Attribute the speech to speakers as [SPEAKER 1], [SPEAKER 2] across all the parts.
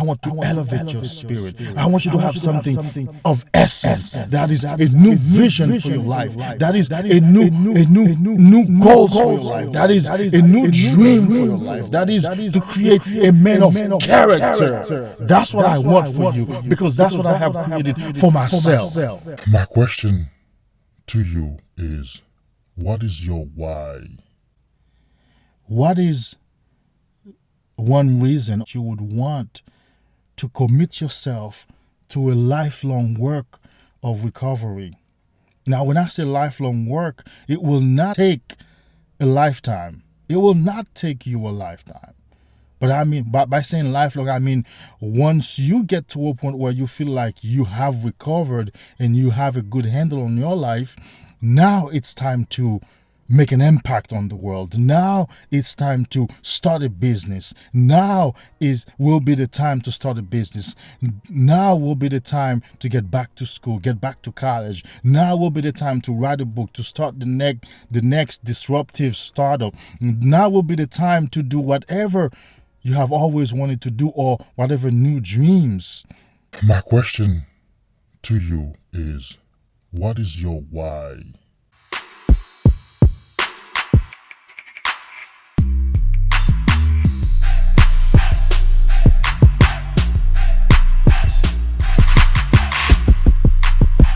[SPEAKER 1] I want to elevate your spirit. I want you to have something of essence. That is a new vision for your life. That is a new goals for your life. That is a new dream for your life. That is to create a man of character. That's what I want for you, because that's what I have created for myself.
[SPEAKER 2] My question to you is, what is your why?
[SPEAKER 1] What is one reason you would want to commit yourself to a lifelong work of recovery? Now, when I say lifelong work, it will not take a lifetime. It will not take you a lifetime. But I mean, by saying lifelong, I mean once you get to a point where you feel like you have recovered and you have a good handle on your life, now it's time to make an impact on the world. Now it's time to start a business. Now will be the time to start a business. Now will be the time to get back to school, get back to college. Now will be the time to write a book, to start the next disruptive startup. Now will be the time to do whatever you have always wanted to do, or whatever new dreams.
[SPEAKER 2] My question to you is, what is your why?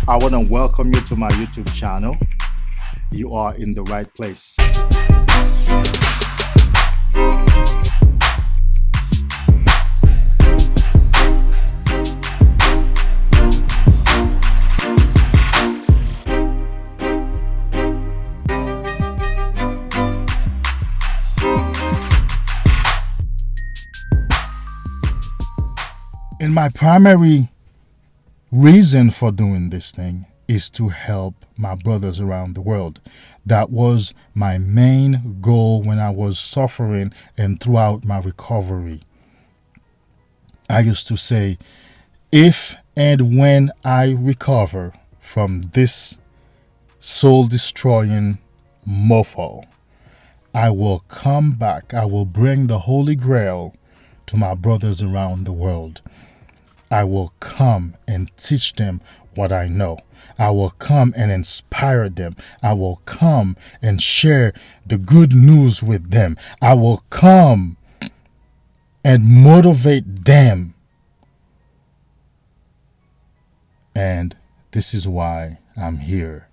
[SPEAKER 1] I want to welcome you to my YouTube channel. You are in the right place. And my primary reason for doing this thing is to help my brothers around the world. That was my main goal when I was suffering and throughout my recovery. I used to say, if and when I recover from this soul-destroying mofo, I will come back. I will bring the Holy Grail to my brothers around the world. I will come and teach them what I know. I will come and inspire them. I will come and share the good news with them. I will come and motivate them. And this is why I'm here.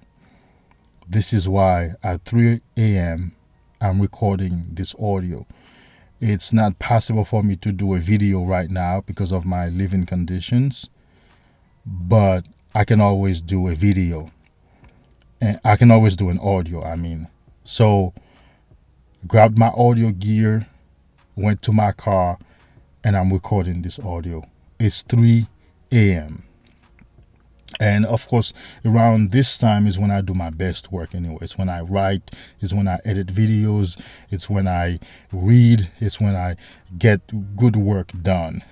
[SPEAKER 1] This is why at 3 a.m. I'm recording this audio. It's not possible for me to do a video right now because of my living conditions, but I can always do a video, and I can always do an audio, So grabbed my audio gear, went to my car, and I'm recording this audio. It's 3 a.m. And of course, around this time is when I do my best work anyway. It's when I write, it's when I edit videos, it's when I read, it's when I get good work done.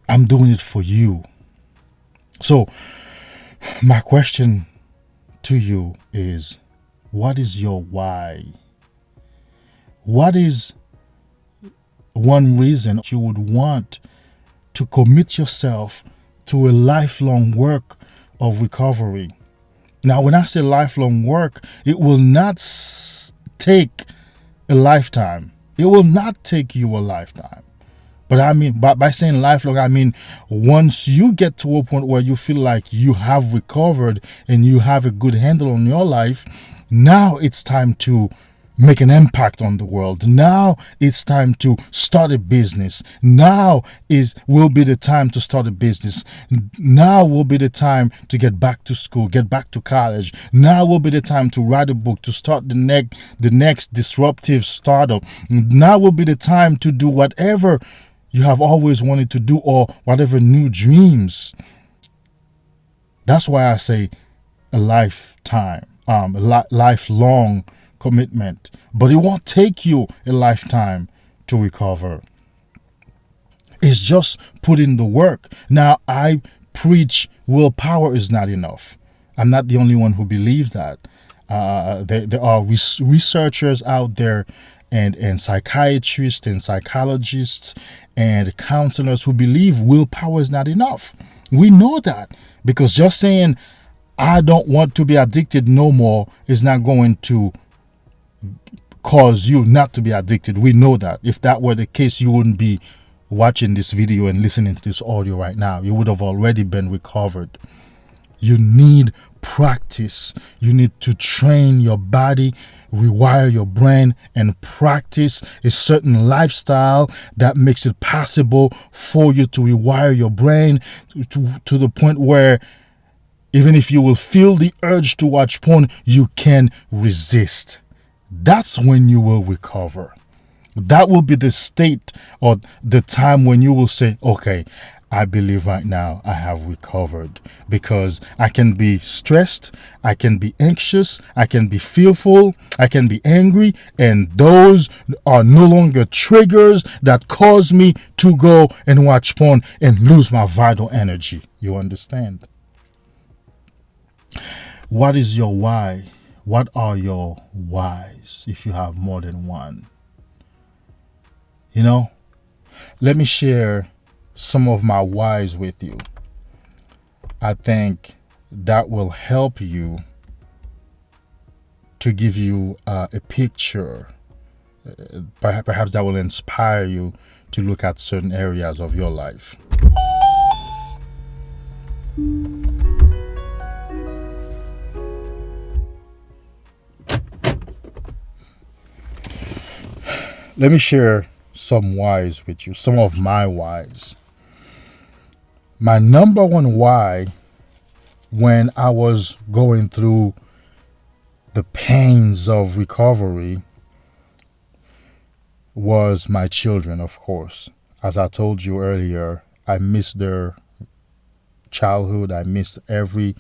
[SPEAKER 1] I'm doing it for you. So, my question to you is, what is your why? What is one reason you would want to commit yourself to a lifelong work of recovery? Now, when I say lifelong work, it will not take a lifetime. It will not take you a lifetime. But I mean, by saying lifelong, I mean once you get to a point where you feel like you have recovered and you have a good handle on your life, now it's time to make an impact on the world. Now it's time to start a business. Now will be the time to start a business. Now will be the time to get back to school, get back to college. Now will be the time to write a book, to start the next disruptive startup. Now will be the time to do whatever you have always wanted to do, or whatever new dreams. That's why I say a lifetime, lifelong commitment. But it won't take you a lifetime to recover. It's just put in the work. Now, I preach willpower is not enough. I'm not the only one who believes that. There are researchers out there, and psychiatrists and psychologists and counselors who believe willpower is not enough. We know that, because just saying I don't want to be addicted no more is not going to cause you not to be addicted. We know that. If that were the case, you wouldn't be watching this video and listening to this audio right now. You would have already been recovered. You need practice. You need to train your body, rewire your brain, and practice a certain lifestyle that makes it possible for you to rewire your brain to the point where even if you will feel the urge to watch porn, you can resist. That's when you will recover. That will be the state or the time when you will say, okay, I believe right now I have recovered, because I can be stressed, I can be anxious, I can be fearful, I can be angry, and those are no longer triggers that cause me to go and watch porn and lose my vital energy. You understand? What is your why? What are your whys if you have more than one? Let me share some of my whys with you. I think that will help you to give you a picture. Perhaps that will inspire you to look at certain areas of your life. Let me share some whys with you, some of my whys. My number one why when I was going through the pains of recovery was my children, of course. As I told you earlier, I missed their childhood. I missed every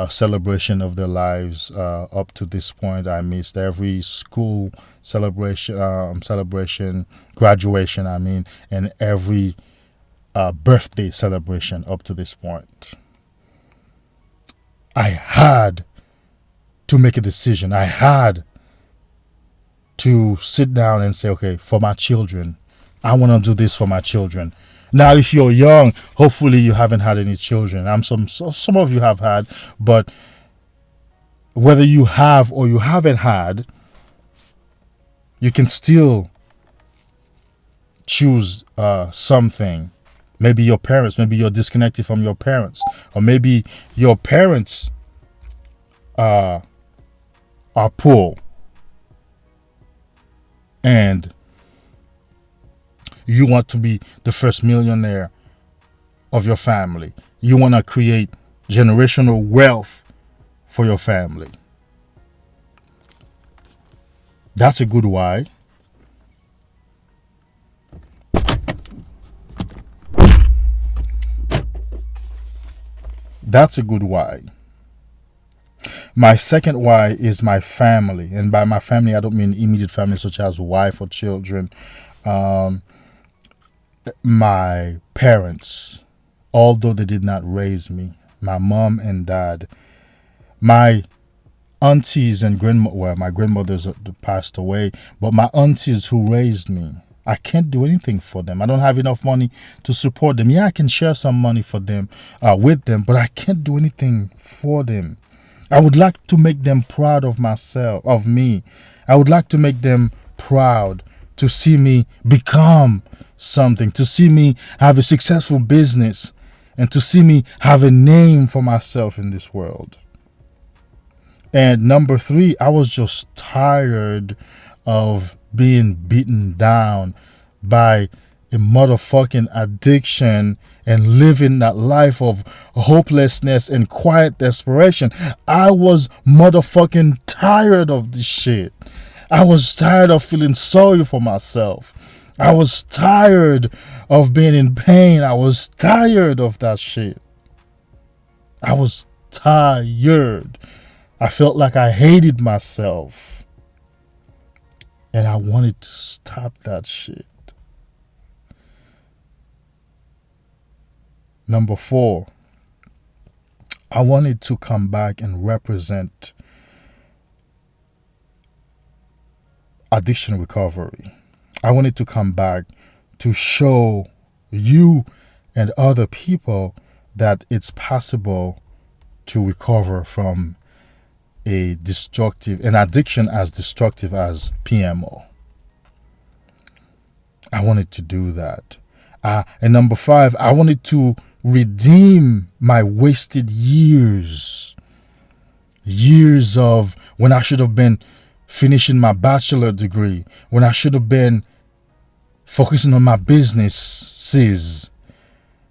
[SPEAKER 1] celebration of their lives up to this point. I missed every school celebration, graduation, and every birthday celebration up to this point. I had to make a decision. I had to sit down and say, okay, for my children, I want to do this for my children. Now, if you're young, hopefully you haven't had any children. Some of you have had, but whether you have or you haven't had, you can still choose something. Maybe your parents, maybe you're disconnected from your parents, or maybe your parents are poor and you want to be the first millionaire of your family. You want to create generational wealth for your family. That's a good why. That's a good why. My second why is my family. And by my family, I don't mean immediate family such as wife or children. My parents, although they did not raise me, my mom and dad, my aunties and my grandmothers passed away, but my aunties who raised me, I can't do anything for them. I don't have enough money to support them. Yeah, I can share some money for them, with them, but I can't do anything for them. I would like to make them proud of me. I would like to make them proud to see me become something, to see me have a successful business, and to see me have a name for myself in this world. And number 3, I was just tired of being beaten down by a motherfucking addiction and living that life of hopelessness and quiet desperation. I was motherfucking tired of this shit. I was tired of feeling sorry for myself. I was tired of being in pain. I was tired of that shit. I was tired. I felt like I hated myself. And I wanted to stop that shit. Number 4, I wanted to come back and represent addiction recovery. I wanted to come back to show you and other people that it's possible to recover from an addiction as destructive as PMO. I wanted to do that. And number 5, I wanted to redeem my wasted years. Years of when I should have been finishing my bachelor degree, when I should have been focusing on my businesses,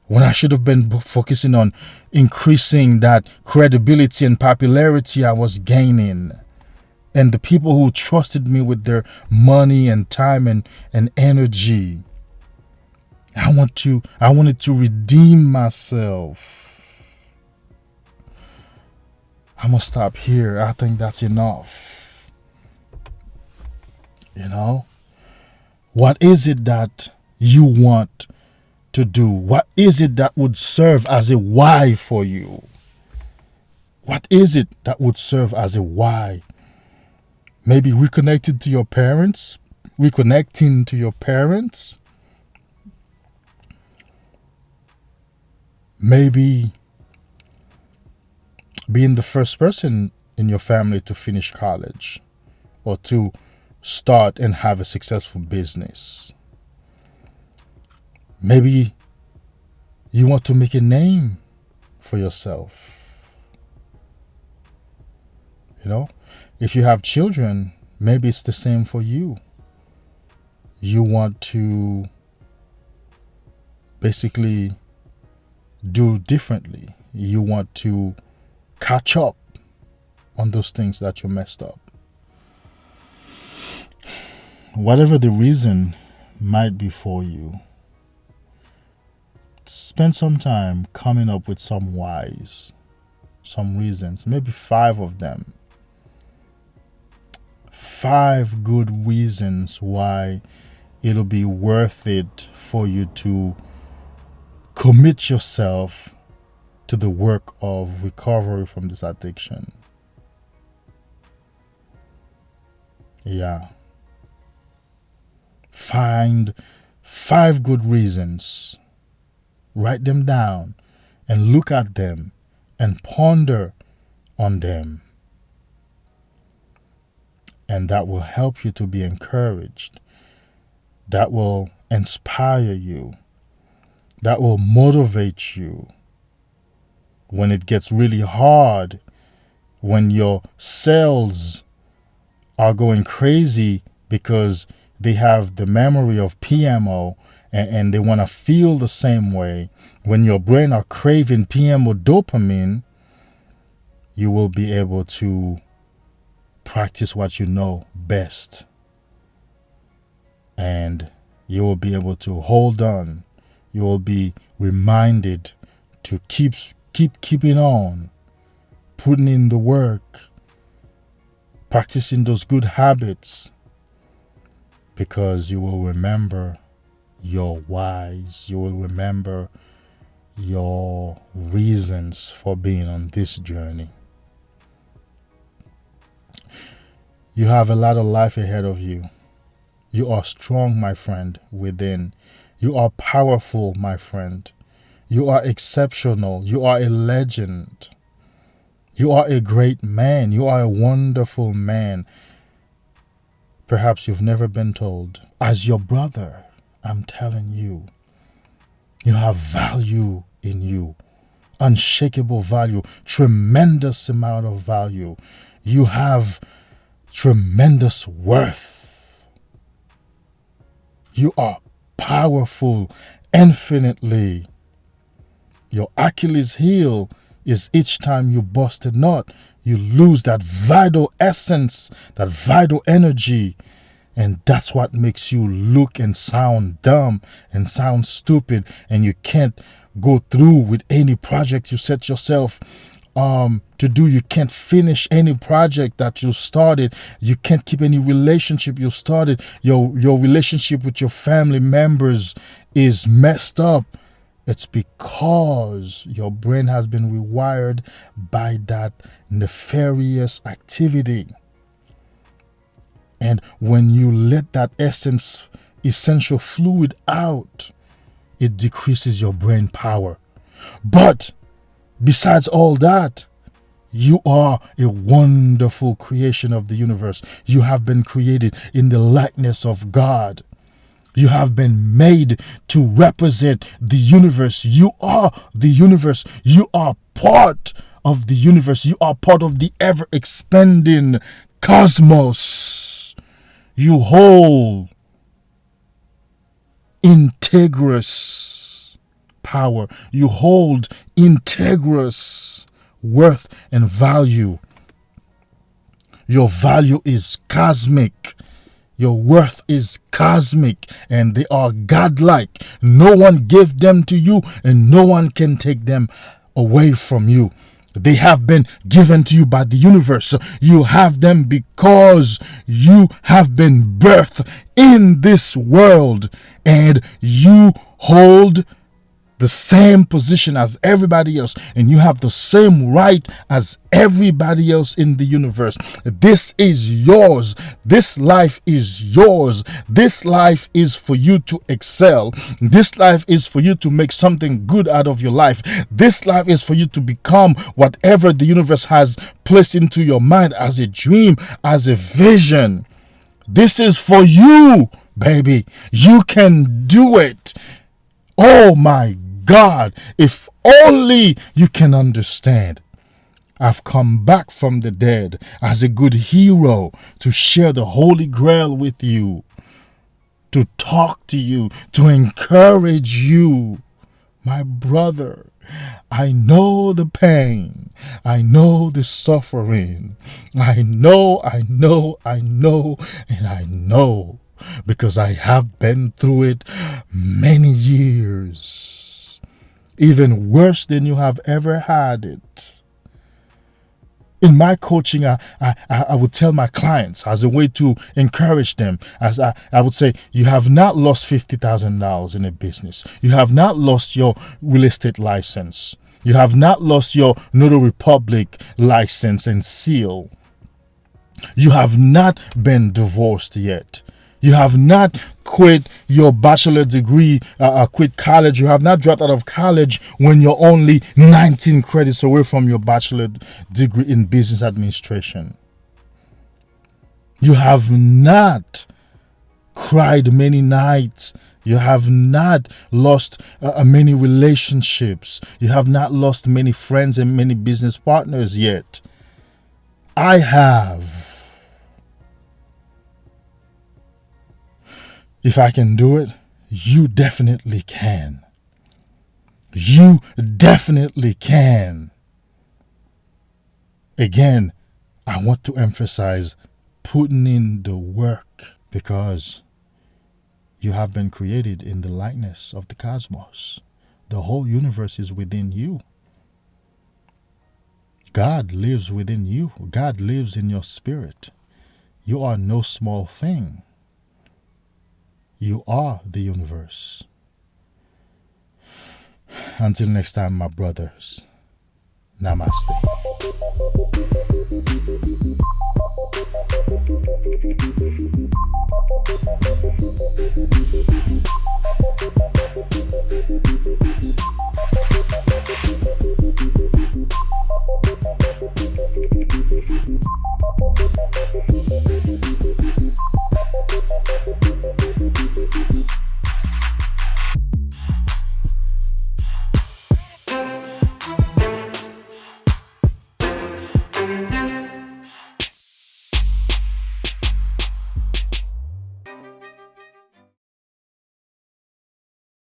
[SPEAKER 1] when I should have been focusing on increasing that credibility and popularity I was gaining, and the people who trusted me with their money and time and energy. I wanted to redeem myself. I'm gonna stop here. I think that's enough. What is it that you want to do? What is it that would serve as a why for you? What is it that would serve as a why? Maybe reconnecting to your parents. Maybe being the first person in your family to finish college or to start and have a successful business. Maybe you want to make a name for yourself. If you have children, maybe it's the same for you. You want to basically do differently. You want to catch up on those things that you messed up. Whatever the reason might be for you, spend some time coming up with some whys, some reasons, maybe 5 of them. 5 good reasons why it'll be worth it for you to commit yourself to the work of recovery from this addiction. Yeah. Find 5 good reasons. Write them down and look at them and ponder on them. And that will help you to be encouraged. That will inspire you. That will motivate you. When it gets really hard, when your cells are going crazy because they have the memory of PMO and they want to feel the same way, when your brain are craving PMO dopamine, you will be able to practice what you know best. And you will be able to hold on. You will be reminded to keep keeping on, putting in the work, practicing those good habits, because you will remember your whys. You will remember your reasons for being on this journey. You have a lot of life ahead of you. You are strong, my friend, within. You are powerful, my friend. You are exceptional. You are a legend. You are a great man. You are a wonderful man. Perhaps you've never been told. As your brother, I'm telling you, you have value in you. Unshakable value. Tremendous amount of value. You have tremendous worth. You are powerful infinitely. Your Achilles heel is each time you bust a nut, you lose that vital essence, that vital energy. And that's what makes you look and sound dumb and sound stupid. And you can't go through with any project you set yourself to do. You can't finish any project that you started. You can't keep any relationship you started. Your relationship with your family members is messed up. It's because your brain has been rewired by that nefarious activity. And when you let that essential fluid out, it decreases your brain power. But besides all that, you are a wonderful creation of the universe. You have been created in the likeness of God. You have been made to represent the universe. You are the universe. You are part of the universe. You are part of the ever-expanding cosmos. You hold integrous power. You hold integrous worth and value. Your value is cosmic. Your worth is cosmic, and they are godlike. No one gave them to you, and no one can take them away from you. They have been given to you by the universe. You have them because you have been birthed in this world, and you hold the same position as everybody else, and you have the same right as everybody else in the universe. This is yours. This life is yours. This life is for you to excel. This life is for you to make something good out of your life. This life is for you to become whatever the universe has placed into your mind as a dream, as a vision. This is for you, baby. You can do it. Oh my God, if only you can understand. I've come back from the dead as a good hero to share the Holy Grail with you, to talk to you, to encourage you. My brother, I know the pain. I know the suffering. I know, and I know. Because I have been through it many years. Even worse than you have ever had it. In my coaching, I would tell my clients as a way to encourage them, as I would say, you have not lost $50,000 in a business. You have not lost your real estate license. You have not lost your Notary Public license and seal. You have not been divorced yet. You have not quit your bachelor degree, quit college. You have not dropped out of college when you're only 19 credits away from your bachelor degree in business administration. You have not cried many nights. You have not lost many relationships. You have not lost many friends and many business partners yet. I have. If I can do it, you definitely can. You definitely can. Again, I want to emphasize putting in the work, because you have been created in the likeness of the cosmos. The whole universe is within you. God lives within you. God lives in your spirit. You are no small thing. You are the universe. Until next time, my brothers. Namaste.